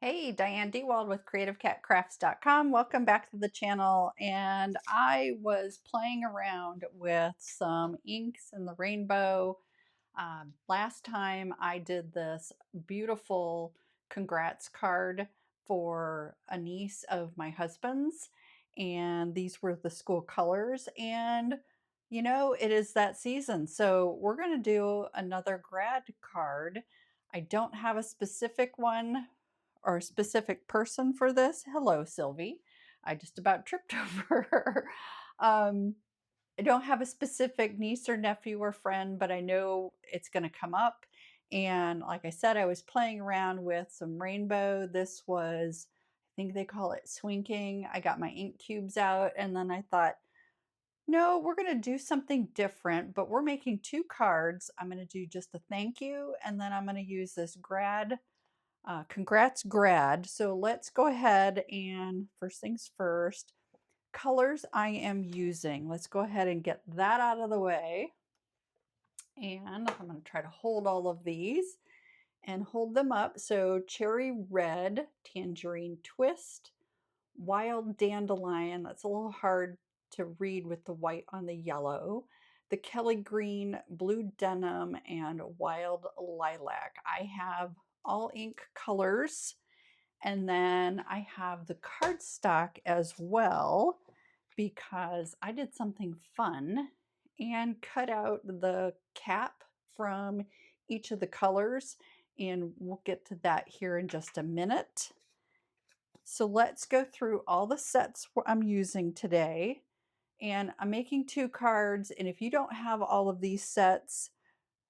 Hey, Diane DeWald with CreativeCatCrafts.com. Welcome back to the channel. And I was playing around with some inks in the rainbow. Last time I did this beautiful congrats card for a niece of my husband's, and these were the school colors. And you know, it is that season, so we're going to do another grad card. I don't have a specific one or a specific person for this. Hello, Sylvie. I just about tripped over her. I don't have a specific niece or nephew or friend, but I know it's going to come up. And like I said, I was playing around with some rainbow. This was, I think they call it swinking. I got my ink cubes out and then I thought, no, we're going to do something different, but we're making two cards. I'm going to do just a thank you, and then I'm going to use this Congrats Grad. So let's go ahead and first things first, colors I am using. Let's go ahead and get that out of the way. And I'm going to try to hold all of these and hold them up. So cherry red, tangerine twist, wild dandelion. That's a little hard to read with the white on the yellow. The Kelly green, blue denim, and wild lilac. I have all ink colors. And then I have the cardstock as well because I did something fun and cut out the cap from each of the colors, and we'll get to that here in just a minute. So let's go through all the sets I'm using today. And I'm making two cards, and if you don't have all of these sets,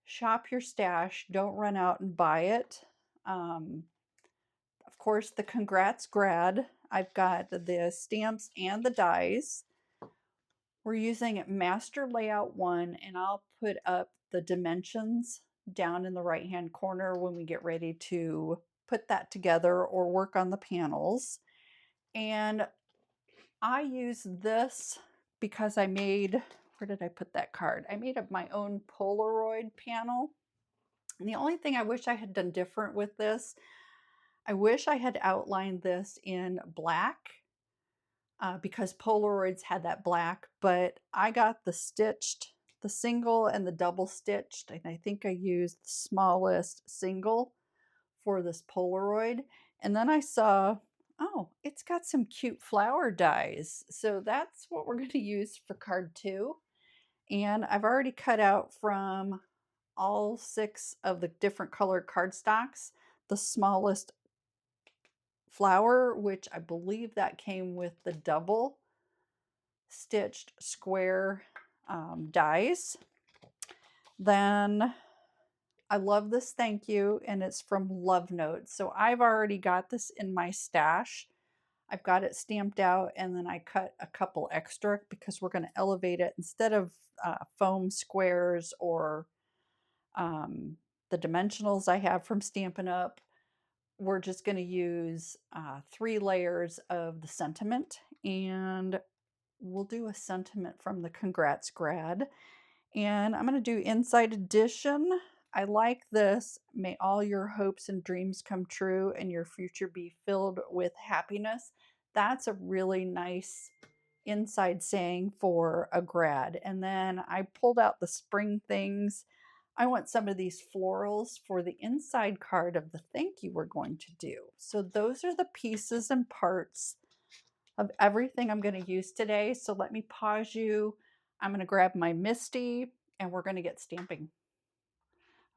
shop your stash. Don't run out and buy it. Of course, the Congrats Grad. I've got the stamps and the dies. We're using Master Layout 1, and I'll put up the dimensions down in the right-hand corner when we get ready to put that together or work on the panels. And I use this because I made, where did I put that card? I made up my own Polaroid panel. And the only thing I wish I had done different with this, I wish I had outlined this in black because Polaroids had that black, but I got the stitched, the single and the double stitched, and I think I used the smallest single for this Polaroid. And then I saw, oh, it's got some cute flower dies. So that's what we're going to use for card 2. And I've already cut out from all 6 of the different colored cardstocks the smallest flower, which I believe that came with the double stitched square dies. Then I love this thank you, and it's from Love Notes. So I've already got this in my stash. I've got it stamped out, and then I cut a couple extra because we're going to elevate it instead of foam squares or the dimensionals I have from Stampin' Up. We're just going to use 3 layers of the sentiment, and we'll do a sentiment from the Congrats Grad. And I'm going to do Inside Edition. I like this. May all your hopes and dreams come true and your future be filled with happiness. That's a really nice inside saying for a grad. And then I pulled out the spring things. I want some of these florals for the inside card of the thank you we're going to do. So those are the pieces and parts of everything I'm going to use today. So let me pause you. I'm going to grab my Misty and we're going to get stamping.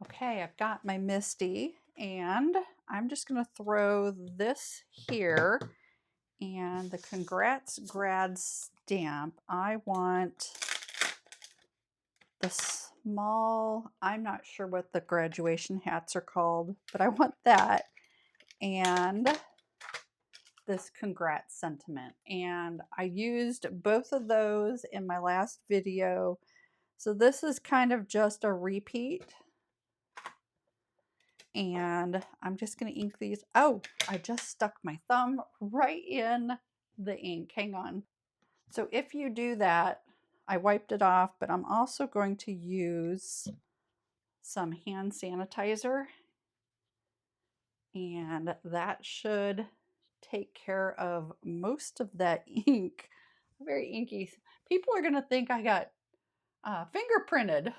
Okay, I've got my Misty and I'm just going to throw this here, and the Congrats Grad stamp. I want the small, I'm not sure what the graduation hats are called, but I want that, and this congrats sentiment. And I used both of those in my last video. So this is kind of just a repeat. And I'm just going to ink these. Oh, I just stuck my thumb right in the ink. Hang on. So if you do that, I wiped it off, but I'm also going to use some hand sanitizer. And that should take care of most of that ink. Very inky. People are going to think I got fingerprinted.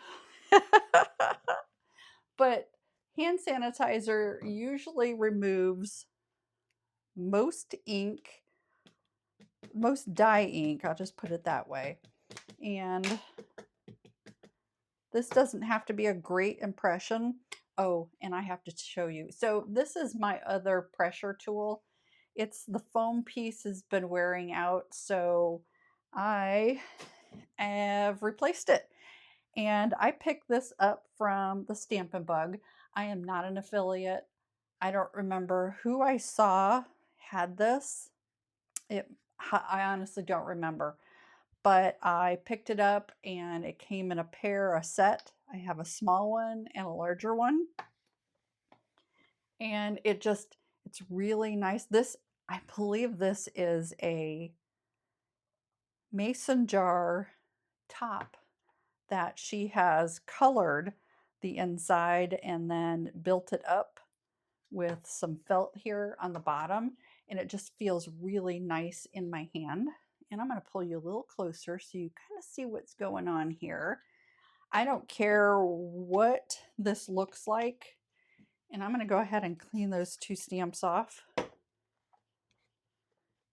But hand sanitizer usually removes most ink, most dye ink, I'll just put it that way. And this doesn't have to be a great impression. Oh, and I have to show you. So this is my other pressure tool. It's the foam piece has been wearing out, so I have replaced it. And I picked this up from the Stampin' Bug. I am not an affiliate. I don't remember who I saw had this. I honestly don't remember. But I picked it up and it came in a set. I have a small one and a larger one. And it's really nice. I believe this is a mason jar top that she has colored the inside and then built it up with some felt here on the bottom, and it just feels really nice in my hand. And I'm going to pull you a little closer so you kind of see what's going on here. I don't care what this looks like, and I'm going to go ahead and clean those two stamps off.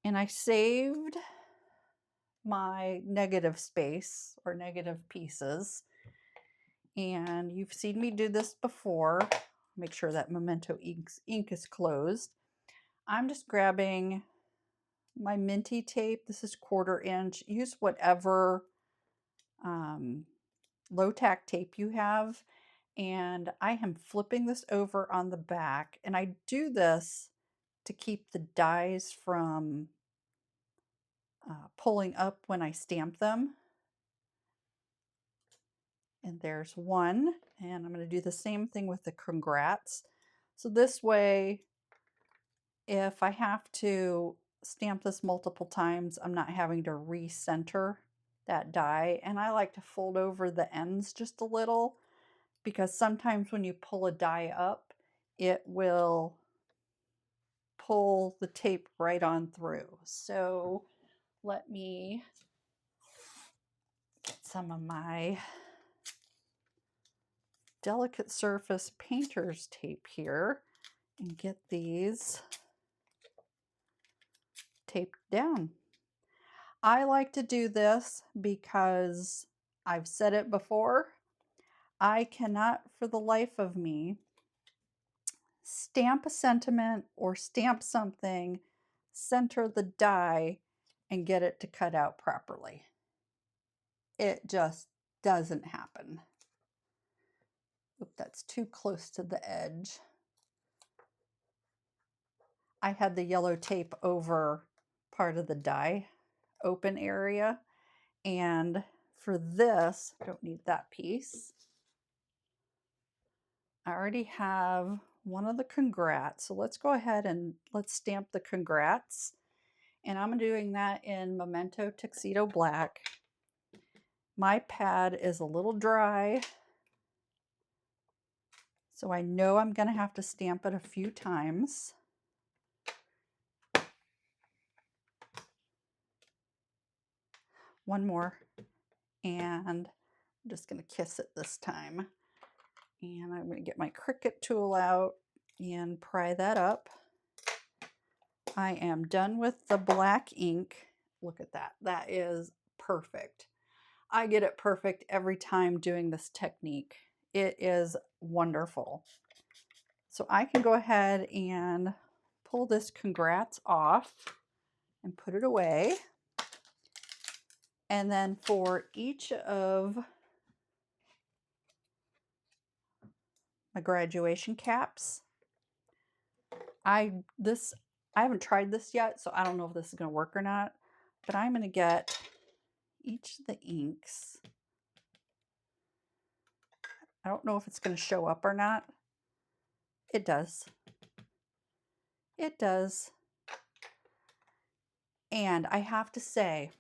And I saved my negative space or negative pieces, and you've seen me do this before. Make sure that Memento ink is closed. I'm just grabbing my minty tape. This is 1/4 inch. Use whatever low tack tape you have. And I am flipping this over on the back. And I do this to keep the dies from pulling up when I stamp them. And there's one. And I'm going to do the same thing with the Congrats. So this way, if I have to stamp this multiple times, I'm not having to recenter that die. And I like to fold over the ends just a little, because sometimes when you pull a die up, it will pull the tape right on through. So let me get some of my delicate surface painter's tape here and get these taped down. I like to do this because I've said it before. I cannot for the life of me stamp a sentiment or stamp something, center the die, and get it to cut out properly. It just doesn't happen. Oop, that's too close to the edge. I had the yellow tape over part of the die open area, and for this, I don't need that piece. I already have one of the Congrats, so let's go ahead and let's stamp the Congrats. And I'm doing that in Memento Tuxedo Black. My pad is a little dry, so I know I'm going to have to stamp it a few times. One more, and I'm just going to kiss it this time. And I'm going to get my Cricut tool out and pry that up. I am done with the black ink. Look at that. That is perfect. I get it perfect every time doing this technique. It is wonderful. So I can go ahead and pull this Congrats off and put it away. And then for each of my graduation caps, I haven't tried this yet, so I don't know if this is going to work or not, but I'm going to get each of the inks. I don't know if it's going to show up or not. It does. It does. And I have to say,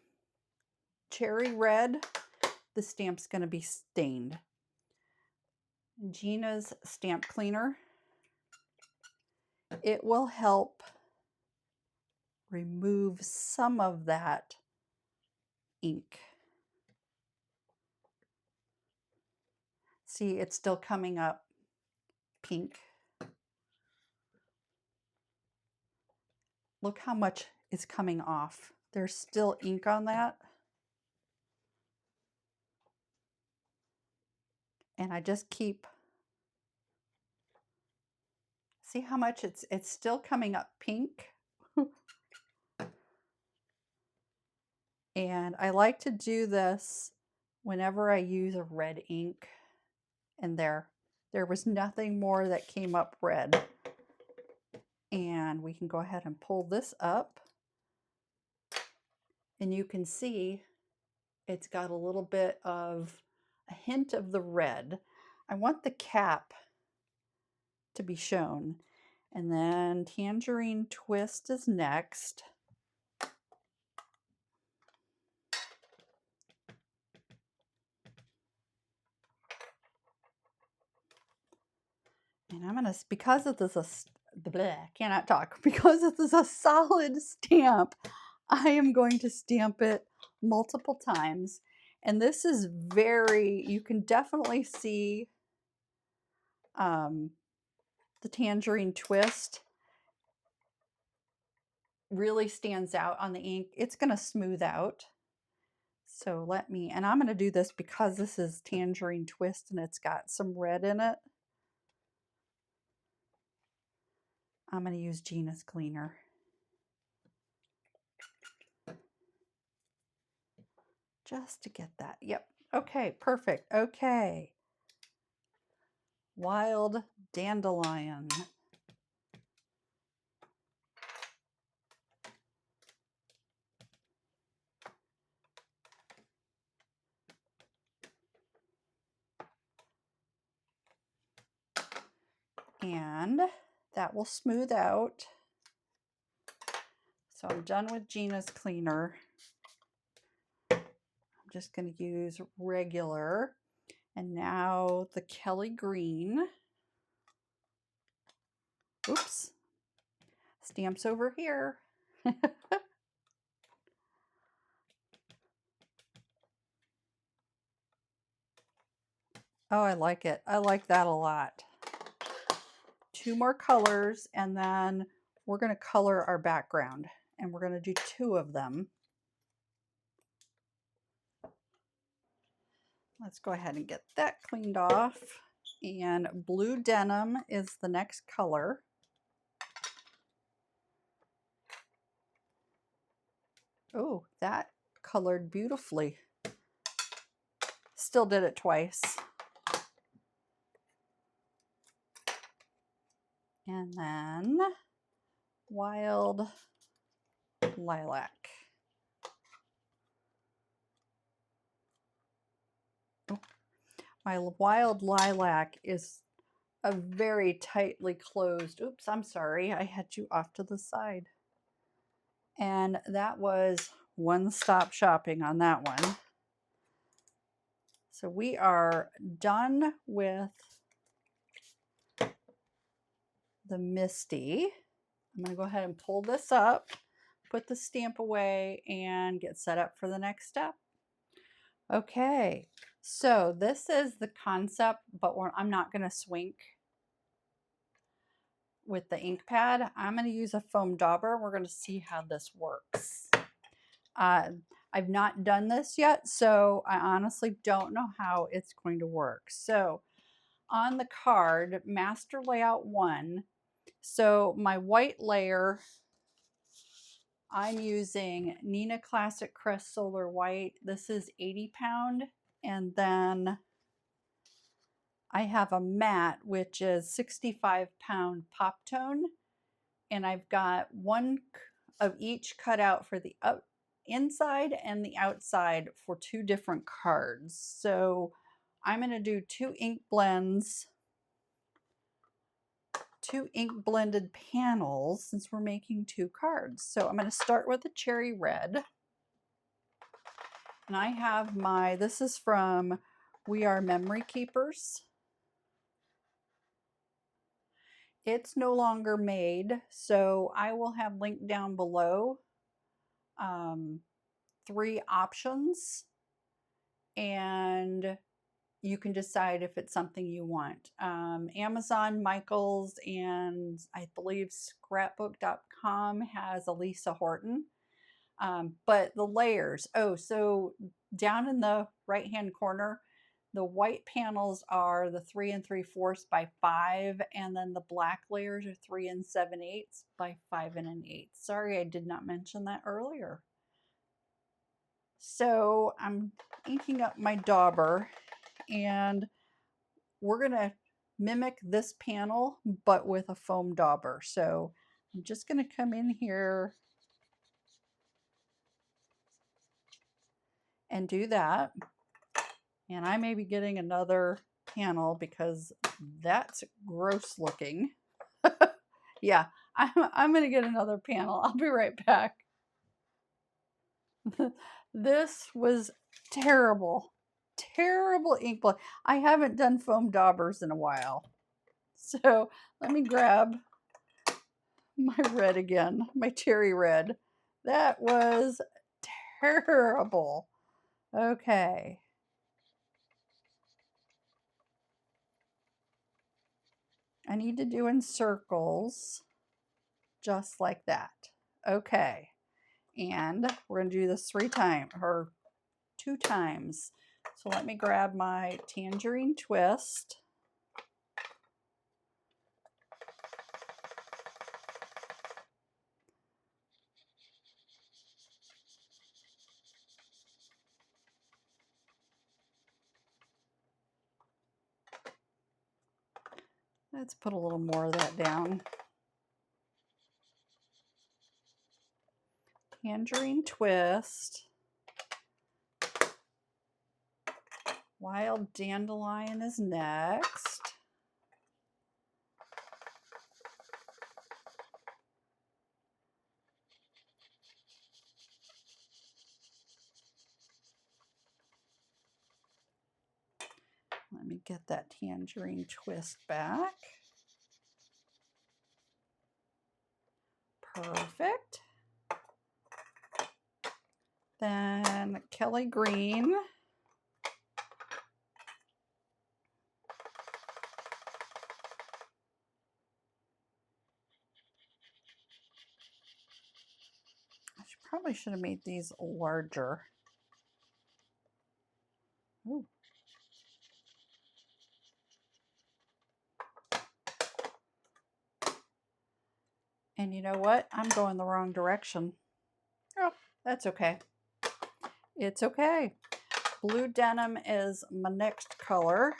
cherry red, the stamp's going to be stained. Gina's stamp cleaner it will help remove some of that ink. See, it's still coming up pink. Look how much is coming off. There's still ink on that. And I just keep, see how much it's still coming up pink. And I like to do this whenever I use a red ink. And there was nothing more that came up red. And we can go ahead and pull this up. And you can see it's got a little bit of a hint of the red. I want the cap to be shown. And then Tangerine Twist is next. And I'm gonna, because this is cannot talk, because this is a solid stamp, I am going to stamp it multiple times. And this is very, you can definitely see the Tangerine Twist really stands out on the ink. It's gonna smooth out. So let me, and I'm gonna do this because this is Tangerine Twist and it's got some red in it. I'm gonna use Gina's cleaner. Just to get that. Yep. Okay, perfect. Okay. Wild Dandelion. And that will smooth out. So I'm done with Gina's cleaner. I'm just going to use regular. And now the Kelly Green. Oops. Stamps over here. Oh, I like it. I like that a lot. 2 more colors, and then we're going to color our background. And we're going to do 2 of them. Let's go ahead and get that cleaned off. And blue denim is the next color. Oh, that colored beautifully. Still did it twice. And then wild lilac. Oh, my wild lilac is a very tightly closed, oops, I'm sorry, I had you off to the side. And that was one-stop shopping on that one. So we are done with the Misty. I'm going to go ahead and pull this up, put the stamp away, and get set up for the next step. Okay, so this is the concept, but I'm not going to swink with the ink pad. I'm going to use a foam dauber. We're going to see how this works. I've not done this yet, so I honestly don't know how it's going to work. So on the card, Master Layout 1, so my white layer, I'm using Neenah Classic Crest Solar White. This is 80 pound. And then I have a matte, which is 65 pound pop tone. And I've got 1 of each cut out for the inside and the outside for 2 different cards. So I'm going to do 2 ink blends, 2 ink blended panels since we're making 2 cards. So I'm going to start with the cherry red. And I have my, this is from We Are Memory Keepers. It's no longer made, so I will have linked down below 3 options, and you can decide if it's something you want. Amazon, Michaels, and I believe scrapbook.com has Elisa Horton. But the layers, oh, so down in the right hand corner, the white panels are the 3 3/4 by 5, and then the black layers are 3 7/8 by 5 1/8. Sorry, I did not mention that earlier. So I'm inking up my dauber, and we're going to mimic this panel, but with a foam dauber. So I'm just going to come in here and do that. And I may be getting another panel because that's gross looking. Yeah, I'm going to get another panel. I'll be right back. This was terrible. Terrible ink blot. I haven't done foam daubers in a while. So let me grab my red again, my cherry red. That was terrible. Okay. I need to do in circles, just like that. Okay. And we're going to do this 3 times, or 2 times. So let me grab my Tangerine Twist. Let's put a little more of that down. Tangerine Twist. Wild Dandelion is next. Let me get that Tangerine Twist back. Perfect. Then Kelly Green. Probably should have made these larger. Ooh. And you know what? I'm going the wrong direction. Oh, that's okay. It's okay. Blue Denim is my next color.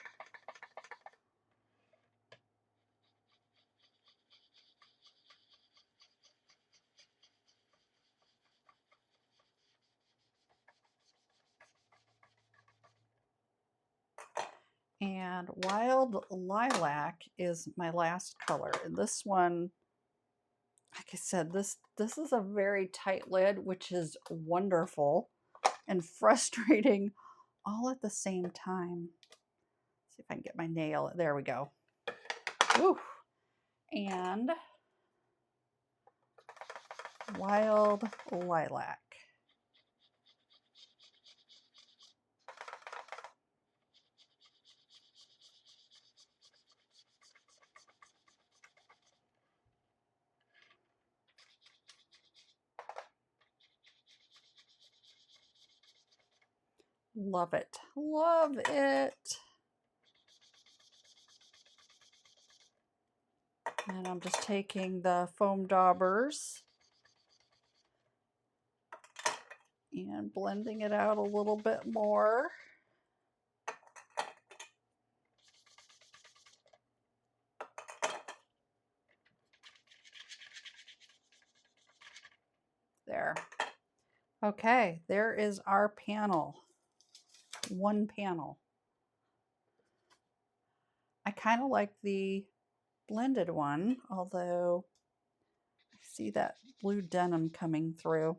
And Wild Lilac is my last color. And this one, like I said, this is a very tight lid, which is wonderful and frustrating all at the same time. Let's see if I can get my nail. There we go. Woo. And Wild Lilac. Love it. Love it. And I'm just taking the foam daubers and blending it out a little bit more. There. Okay, there is our panel. One panel. I kind of like the blended one, although I see that blue denim coming through.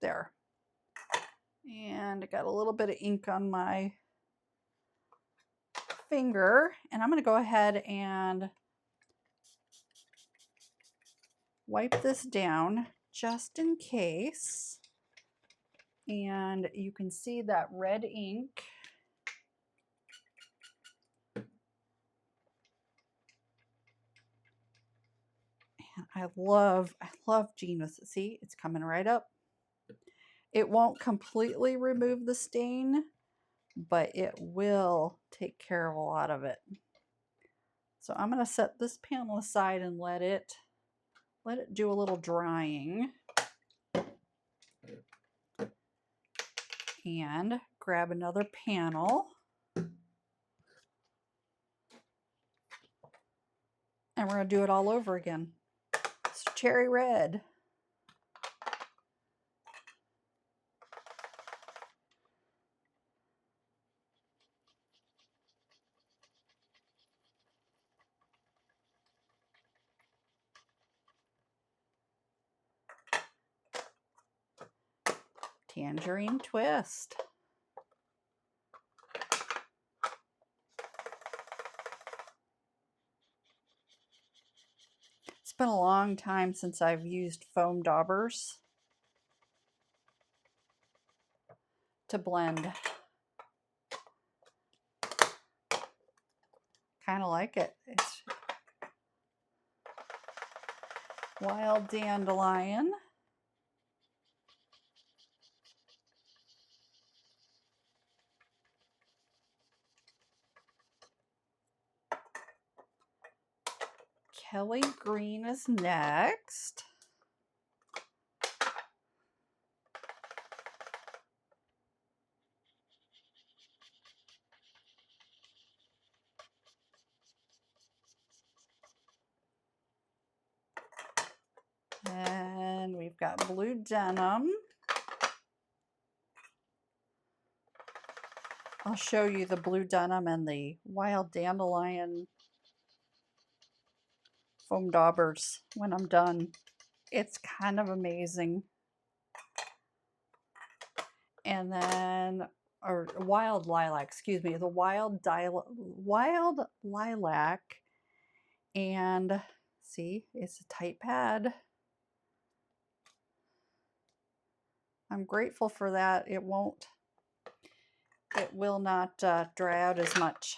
There. And I got a little bit of ink on my finger, and I'm going to go ahead and wipe this down just in case. And you can see that red ink. And I love Gina's. See, it's coming right up. It won't completely remove the stain, but it will take care of a lot of it. So I'm going to set this panel aside and let it do a little drying. And grab another panel. And we're going to do it all over again. It's cherry red. Tangerine Twist. It's been a long time since I've used foam daubers to blend. Kind of like it. It's Wild Dandelion. Kelly Green is next. And we've got Blue Denim. I'll show you the Blue Denim and the Wild Dandelion foam daubers when I'm done. It's kind of amazing. And then, or Wild Lilac, excuse me, the Wild Lilac. And see, it's a tight pad. I'm grateful for that. It will not dry out as much.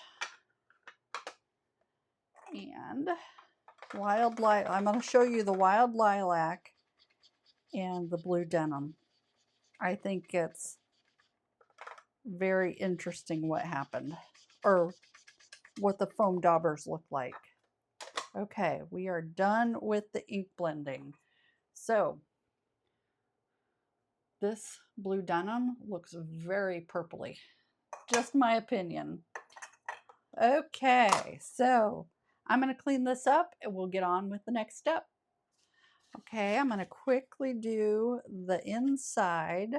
And I'm going to show you the Wild Lilac and the Blue Denim. I think it's very interesting what happened, or what the foam daubers look like. Okay, we are done with the ink blending. So this Blue Denim looks very purpley, just my opinion. Okay, so I'm going to clean this up and we'll get on with the next step. Okay, I'm going to quickly do the inside.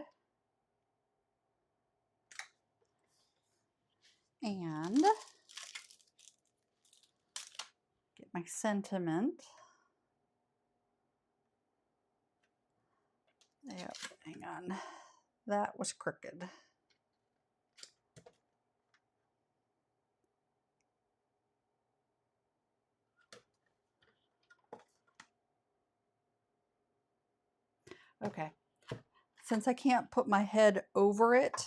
And get my sentiment. Yep, hang on. That was crooked. Okay, since I can't put my head over it,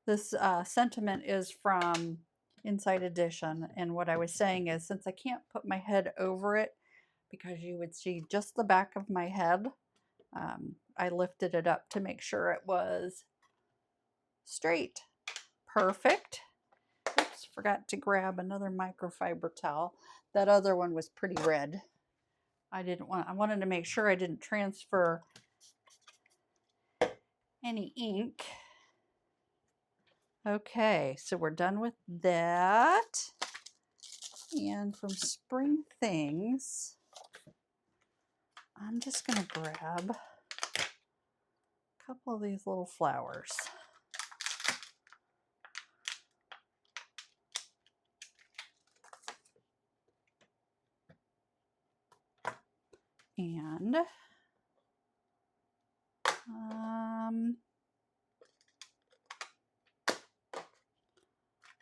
this sentiment is from Inside Edition, and what I was saying is, since I can't put my head over it because you would see just the back of my head, I lifted it up to make sure it was straight. Perfect. Oops, forgot to grab another microfiber towel. That other one was pretty red. I wanted to make sure I didn't transfer any ink. Okay, so we're done with that. And from Spring Things, I'm just gonna grab a couple of these little flowers. And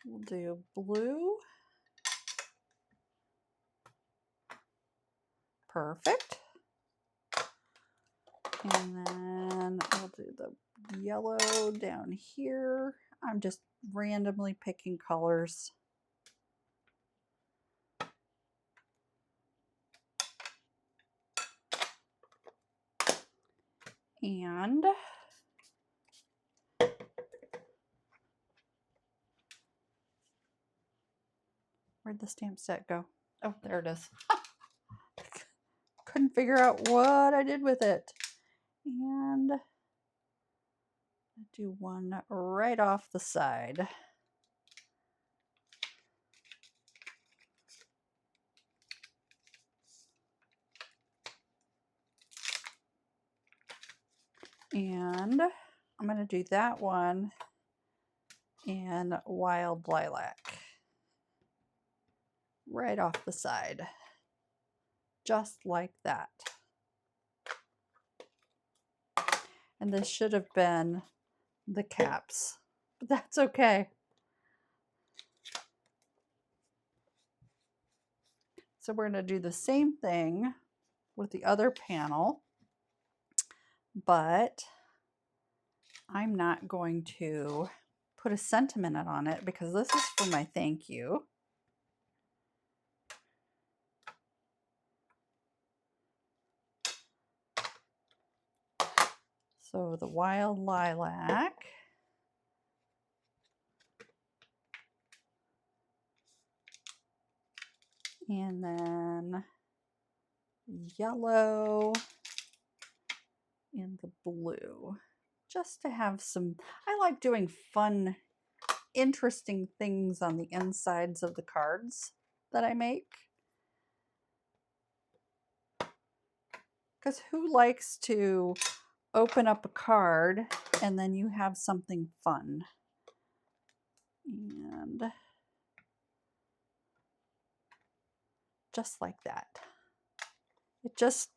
we'll do blue Perfect. And then we'll do the yellow down here. I'm just randomly picking colors. And where'd the stamp set go? Oh, there it is. Couldn't figure out what I did with it. And do one right off the side. And I'm going to do that one in Wild Lilac. Right off the side. Just like that. And this should have been the caps, but that's okay. So we're going to do the same thing with the other panel, but I'm not going to put a sentiment on it because this is for my thank you. So the Wild Lilac. And then yellow and the blue. Just to have some, I like doing fun, interesting things on the insides of the cards that I make. Because who likes to open up a card and then you have something fun? And just like that. It just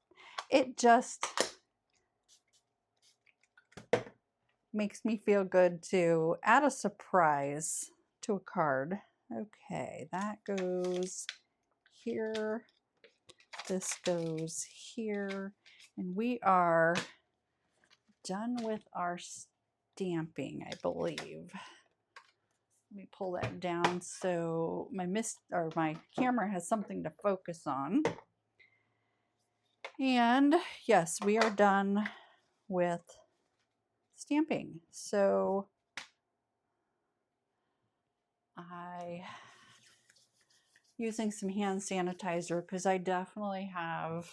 makes me feel good to add a surprise to a card. Okay, that goes here. This goes here. And we are done with our stamping, I believe. Let me pull that down so my camera has something to focus on. And yes, we are done with stamping. So using some hand sanitizer because I definitely have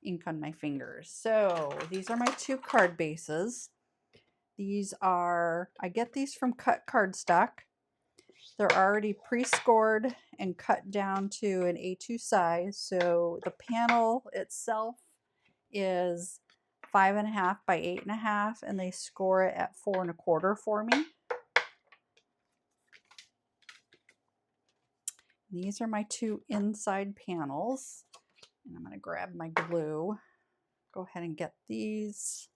ink on my fingers. So these are my two card bases. These are, I get these from Cut Cardstock. They're already pre-scored and cut down to an A2 size. So the panel itself is 5.5 by 8.5, and they score it at 4 1/4 for me. These are my two inside panels. And I'm going to grab my glue. Go ahead and get these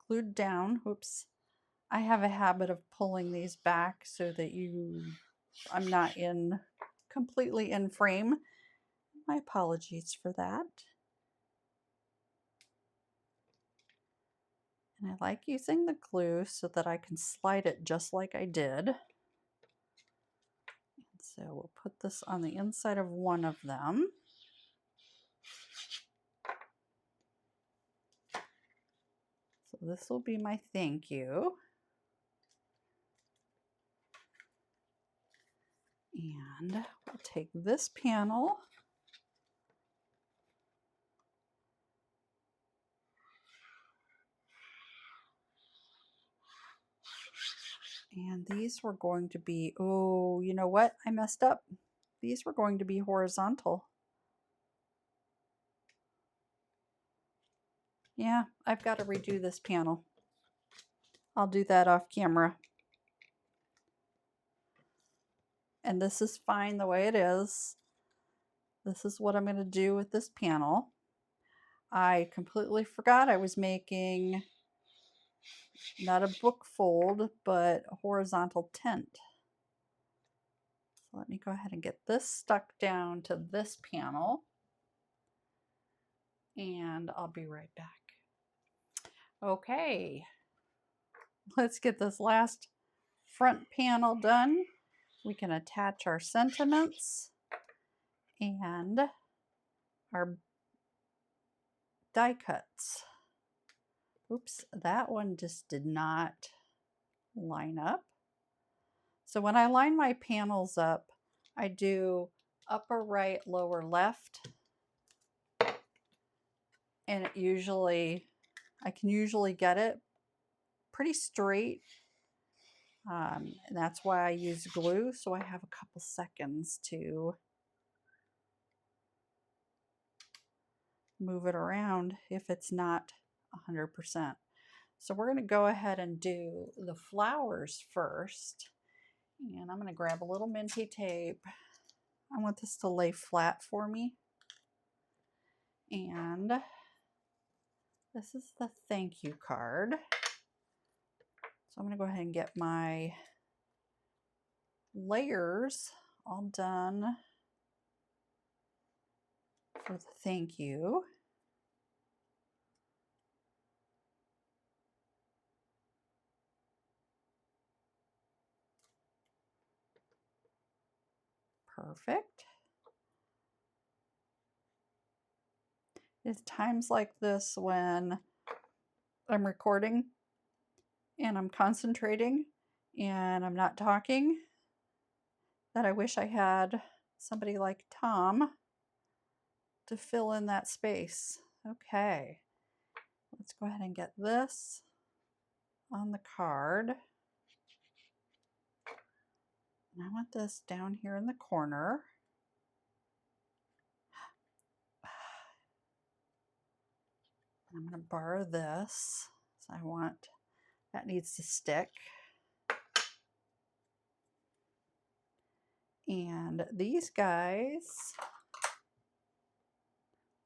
glued down. Whoops. I have a habit of pulling these back so that I'm not completely in frame. My apologies for that. And I like using the glue so that I can slide it just like I did. And so we'll put this on the inside of one of them. So this will be my thank you. And we'll take this panel and these were going to be, oh, you know what? I messed up. These were going to be horizontal. Yeah, I've got to redo this panel. I'll do that off camera. And this is fine the way it is. This is what I'm going to do with this panel. I completely forgot I was making not a book fold, but a horizontal tent. So let me go ahead and get this stuck down to this panel, and I'll be right back. Okay, let's get this last front panel done. We can attach our sentiments and our die cuts. Oops, that one just did not line up. So when I line my panels up, I do upper right, lower left, and I can usually get it pretty straight. And that's why I use glue, so I have a couple seconds to move it around if it's not 100%. So we're going to go ahead and do the flowers first. And I'm going to grab a little minty tape. I want this to lay flat for me. And this is the thank you card. So I'm going to go ahead and get my layers all done for the thank you. Perfect. It's times like this when I'm recording and I'm concentrating and I'm not talking that I wish I had somebody like Tom to fill in that space. Okay, let's go ahead and get this on the card. And I want this down here in the corner. I'm going to borrow this. So I want, that needs to stick. And these guys,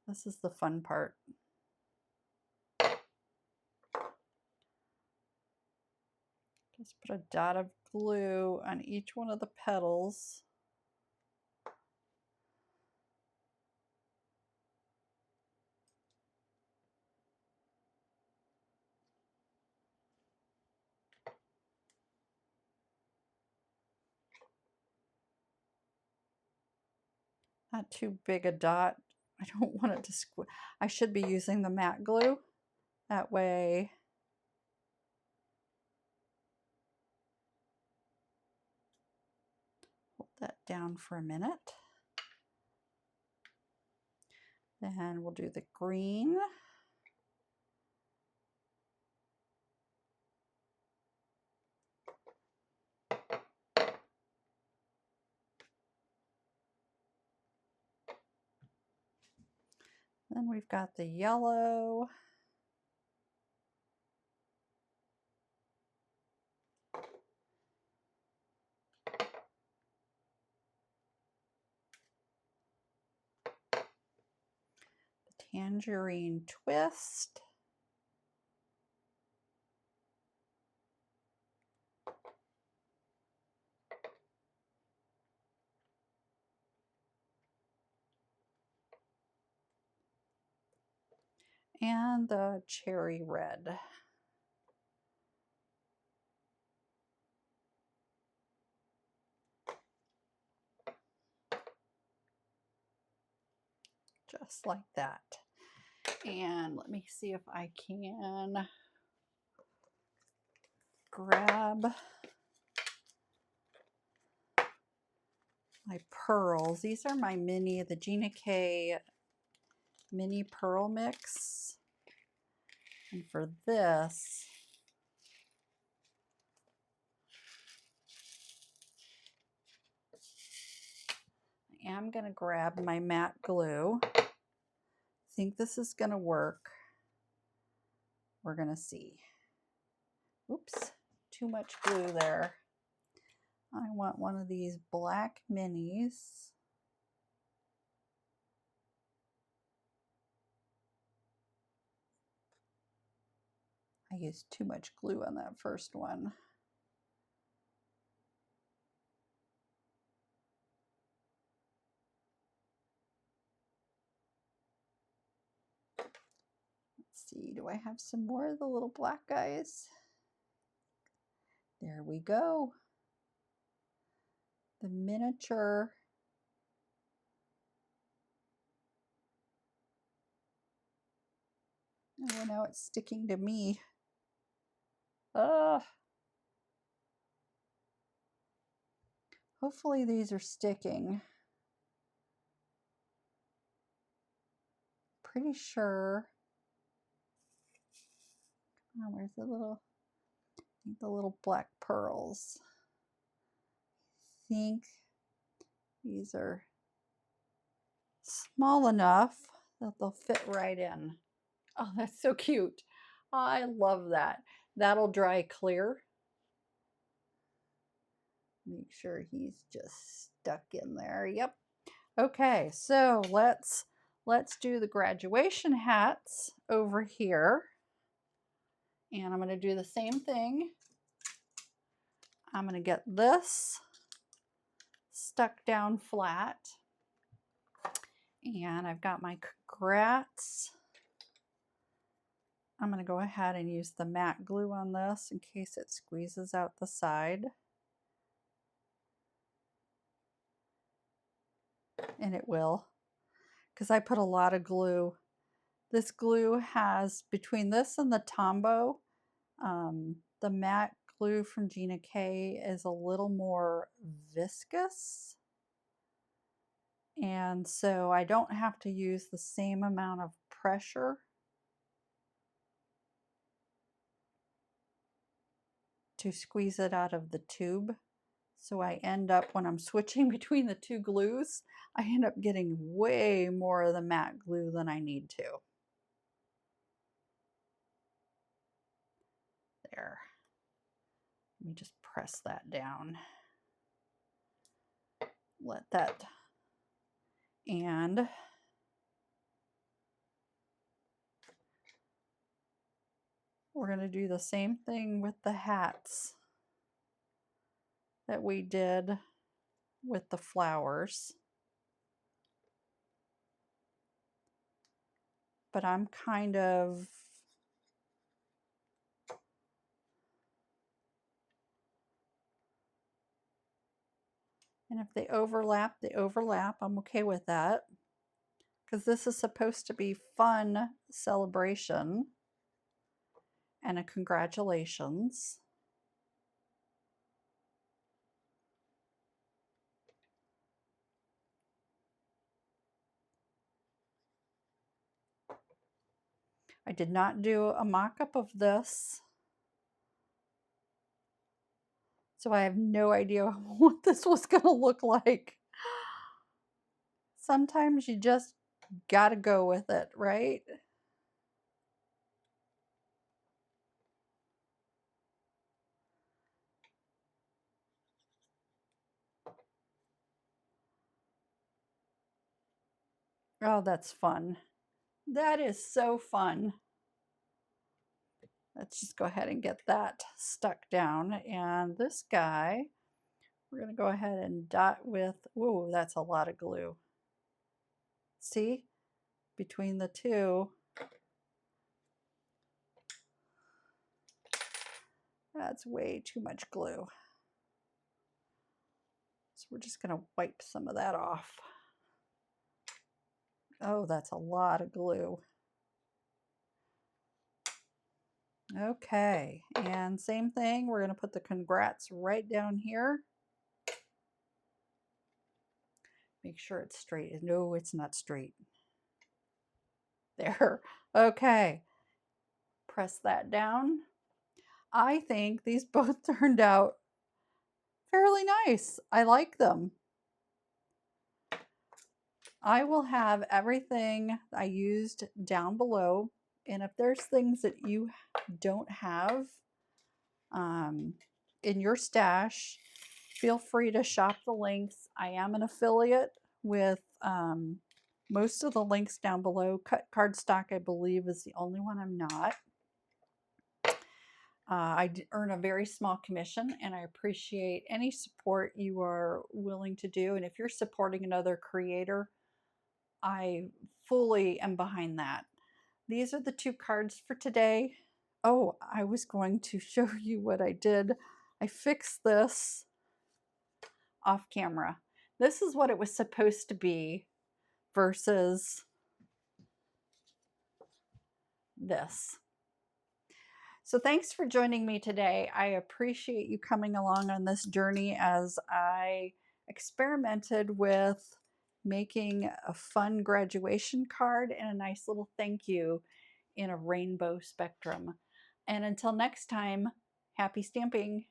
this is the fun part. Just put a dot of glue on each one of the petals. Not too big a dot. I don't want it to squish. I should be using the matte glue. That way hold that down for a minute. Then we'll do the green. Then we've got the yellow. The Tangerine Twist. And the cherry red. Just like that. And let me see if I can grab my pearls. These are my the Gina K mini pearl mix. And for this, I am going to grab my matte glue. I think this is going to work. We're going to see. Oops, too much glue there. I want one of these black minis. I used too much glue on that first one. see, do I have some more of the little black guys? There we go. The miniature. Oh, now it's sticking to me. Hopefully these are sticking. Pretty sure. Oh, where's the little black pearls? I think these are small enough that they'll fit right in. Oh, that's so cute. I love that. That'll dry clear. Make sure he's just stuck in there. Yep. Okay, so let's do the graduation hats over here. And I'm going to do the same thing. I'm going to get this stuck down flat. And I've got my Congrats. I'm going to go ahead and use the matte glue on this in case it squeezes out the side. And it will, because I put a lot of glue. This glue has, between this and the Tombow, the matte glue from Gina K is a little more viscous. And so I don't have to use the same amount of pressure to squeeze it out of the tube. So I end up, when I'm switching between the two glues, I end up getting way more of the matte glue than I need to. There. Let me just press that down. Let that, and we're going to do the same thing with the hats that we did with the flowers. But I'm kind of and if they overlap, they overlap. I'm okay with that, because this is supposed to be fun celebration and a congratulations. I did not do a mock-up of this, so I have no idea what this was going to look like. Sometimes you just gotta go with it, right? Oh, that's fun. That is so fun. Let's just go ahead and get that stuck down. And this guy, we're going to go ahead and dot with, whoa, that's a lot of glue. See, between the two, that's way too much glue. So we're just going to wipe some of that off. Oh, that's a lot of glue. Okay, and same thing, we're going to put the Congrats right down here. Make sure it's straight. No, it's not straight. There. Okay. Press that down. I think these both turned out fairly nice. I like them. I will have everything I used down below. And if there's things that you don't have in your stash, feel free to shop the links. I am an affiliate with most of the links down below. Cardstock, I believe, is the only one I'm not. I earn a very small commission, and I appreciate any support you are willing to do. And if you're supporting another creator, I fully am behind that. these are the 2 cards for today. Oh, I was going to show you what I did. I fixed this off camera. This is what it was supposed to be versus this. So thanks for joining me today. I appreciate you coming along on this journey as I experimented with making a fun graduation card and a nice little thank you in a rainbow spectrum. And until next time, happy stamping.